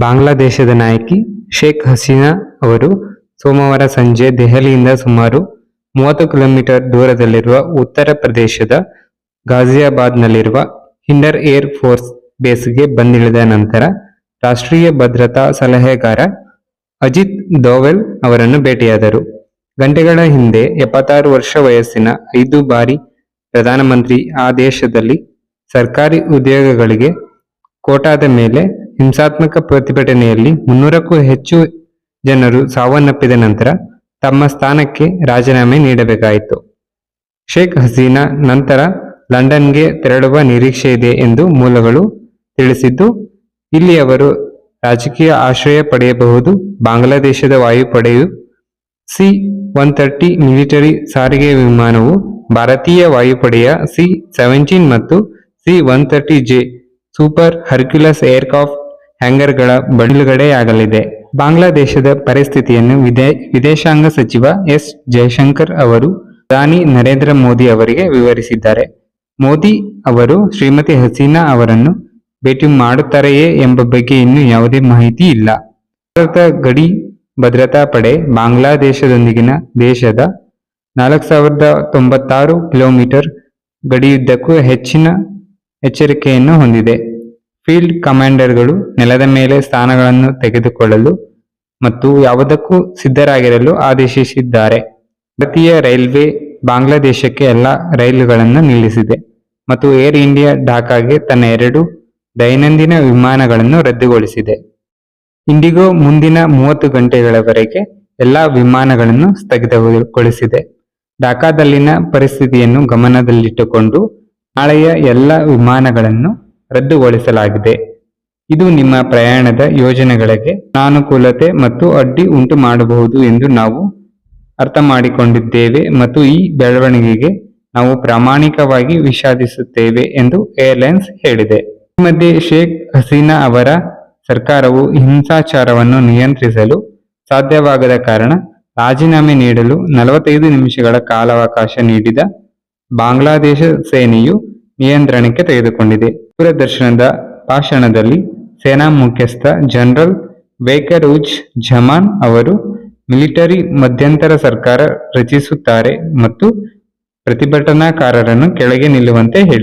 ಬಾಂಗ್ಲಾದೇಶದ ನಾಯಕಿ ಶೇಖ್ ಹಸೀನಾ ಅವರು ಸೋಮವಾರ ಸಂಜೆ ದೆಹಲಿಯಿಂದ ಸುಮಾರು 30 ಕಿಲೋಮೀಟರ್ ದೂರದಲ್ಲಿರುವ ಉತ್ತರ ಪ್ರದೇಶದ ಗಾಜಿಯಾಬಾದ್ನಲ್ಲಿರುವ ಹಿಂಡನ್ ಏರ್ ಫೋರ್ಸ್ ಬೇಸ್ಗೆ ಬಂದಿಳಿದ ನಂತರ ರಾಷ್ಟ್ರೀಯ ಭದ್ರತಾ ಸಲಹೆಗಾರ ಅಜಿತ್ ದೋವಲ್ ಅವರನ್ನು ಭೇಟಿಯಾದರು. ಗಂಟೆಗಳ ಹಿಂದೆ 76 ವರ್ಷ ವಯಸ್ಸಿನ 5 ಬಾರಿ ಪ್ರಧಾನಮಂತ್ರಿ ಆ ದೇಶದಲ್ಲಿ ಸರ್ಕಾರಿ ಉದ್ಯೋಗಗಳಿಗೆ ಕೋಟಾದ ಮೇಲೆ ಹಿಂಸಾತ್ಮಕ ಪ್ರತಿಭಟನೆಯಲ್ಲಿ 300ಕ್ಕೂ ಹೆಚ್ಚು ಜನರು ಸಾವನ್ನಪ್ಪಿದ ನಂತರ ತಮ್ಮ ಸ್ಥಾನಕ್ಕೆ ರಾಜೀನಾಮೆ ನೀಡಬೇಕಾಯಿತು. ಶೇಖ್ ಹಸೀನಾ ನಂತರ ಲಂಡನ್ಗೆ ತೆರಳುವ ನಿರೀಕ್ಷೆ ಇದೆ ಎಂದು ಮೂಲಗಳು ತಿಳಿಸಿದ್ದು, ಇಲ್ಲಿ ಅವರು ರಾಜಕೀಯ ಆಶ್ರಯ ಪಡೆಯಬಹುದು. ಬಾಂಗ್ಲಾದೇಶದ ವಾಯುಪಡೆಯು C-130 ಮಿಲಿಟರಿ ಸಾರಿಗೆ ವಿಮಾನವು ಭಾರತೀಯ ವಾಯುಪಡೆಯ C-17 ಮತ್ತು C-130J ಸೂಪರ್ ಹರ್ಕ್ಯುಲಸ್ ಏರ್ಕ್ರಾಫ್ಟ್ ಹ್ಯಾಂಗರ್ಗಳ ಬಿಡುಗಡೆಯಾಗಲಿದೆ. ಬಾಂಗ್ಲಾದೇಶದ ಪರಿಸ್ಥಿತಿಯನ್ನು ವಿದೇಶಾಂಗ ಸಚಿವ ಎಸ್. ಜಯಶಂಕರ್ ಅವರು ಪ್ರಧಾನಿ ನರೇಂದ್ರ ಮೋದಿ ಅವರಿಗೆ ವಿವರಿಸಿದ್ದಾರೆ. ಮೋದಿ ಅವರು ಶ್ರೀಮತಿ ಹಸೀನಾ ಅವರನ್ನು ಭೇಟಿ ಮಾಡುತ್ತಾರೆಯೇ ಎಂಬ ಬಗ್ಗೆ ಇನ್ನೂ ಯಾವುದೇ ಮಾಹಿತಿ ಇಲ್ಲ. ಭಾರತ ಗಡಿ ಭದ್ರತಾ ಪಡೆ ಬಾಂಗ್ಲಾದೇಶದೊಂದಿಗಿನ ದೇಶದ 4096 ಕಿಲೋಮೀಟರ್ ಗಡಿಯುದ್ದಕ್ಕೂ ಹೆಚ್ಚಿನ ಎಚ್ಚರಿಕೆಯನ್ನು ಹೊಂದಿದೆ. ಫೀಲ್ಡ್ ಕಮಾಂಡರ್ಗಳು ನೆಲದ ಮೇಲೆ ಸ್ಥಾನಗಳನ್ನು ತೆಗೆದುಕೊಳ್ಳಲು ಮತ್ತು ಯಾವುದಕ್ಕೂ ಸಿದ್ಧರಾಗಿರಲು ಆದೇಶಿಸಿದ್ದಾರೆ. ಭಾರತೀಯ ರೈಲ್ವೆ ಬಾಂಗ್ಲಾದೇಶಕ್ಕೆ ಎಲ್ಲ ರೈಲುಗಳನ್ನು ನಿಲ್ಲಿಸಿದೆ ಮತ್ತು ಏರ್ ಇಂಡಿಯಾ ಢಾಕಾಗೆ ತನ್ನ 2 ದೈನಂದಿನ ವಿಮಾನಗಳನ್ನು ರದ್ದುಗೊಳಿಸಿದೆ. ಇಂಡಿಗೋ ಮುಂದಿನ 30 ಗಂಟೆಗಳವರೆಗೆ ಎಲ್ಲ ವಿಮಾನಗಳನ್ನು ಸ್ಥಗಿತಗೊಳಿಸಿದೆ. ಢಾಕಾದಲ್ಲಿನ ಪರಿಸ್ಥಿತಿಯನ್ನು ಗಮನದಲ್ಲಿಟ್ಟುಕೊಂಡು ನಾಳೆಯ ಎಲ್ಲ ವಿಮಾನಗಳನ್ನು ರದ್ದುಗೊಳಿಸಲಾಗಿದೆ. ಇದು ನಿಮ್ಮ ಪ್ರಯಾಣದ ಯೋಜನೆಗಳಿಗೆ ಅನಾನುಕೂಲತೆ ಮತ್ತು ಅಡ್ಡಿ ಉಂಟು ಮಾಡಬಹುದು ಎಂದು ನಾವು ಅರ್ಥಮಾಡಿಕೊಂಡಿದ್ದೇವೆ ಮತ್ತು ಈ ಬೆಳವಣಿಗೆಗೆ ನಾವು ಪ್ರಾಮಾಣಿಕವಾಗಿ ವಿಷಾದಿಸುತ್ತೇವೆ ಎಂದು ಏರ್ಲೈನ್ಸ್ ಹೇಳಿದೆ. ಈ ಮಧ್ಯೆ ಶೇಖ್ ಹಸೀನಾ ಅವರ ಸರ್ಕಾರವು ಹಿಂಸಾಚಾರವನ್ನು ನಿಯಂತ್ರಿಸಲು ಸಾಧ್ಯವಾಗದ ಕಾರಣ ರಾಜೀನಾಮೆ ನೀಡಲು 45 ನಿಮಿಷಗಳ ಕಾಲಾವಕಾಶ ನೀಡಿದ ಬಾಂಗ್ಲಾದೇಶ ಸೇನೆಯು ನಿಯಂತ್ರಣಕ್ಕೆ ತೆಗೆದುಕೊಂಡಿದೆ. ದೂರದರ್ಶನದ ಭಾಷಣದಲ್ಲಿ ಸೇನಾ ಮುಖ್ಯಸ್ಥ ಜನರಲ್ ವೇಕರ್ ಉಜ್ ಜಮಾನ್ ಅವರು ಮಿಲಿಟರಿ ಮಧ್ಯಂತರ ಸರ್ಕಾರ ರಚಿಸುತ್ತಾರೆ ಮತ್ತು ಪ್ರತಿಭಟನಾಕಾರರನ್ನು ಕೆಳಗೆ ನಿಲ್ಲುವಂತೆ ಹೇಳಿದರು.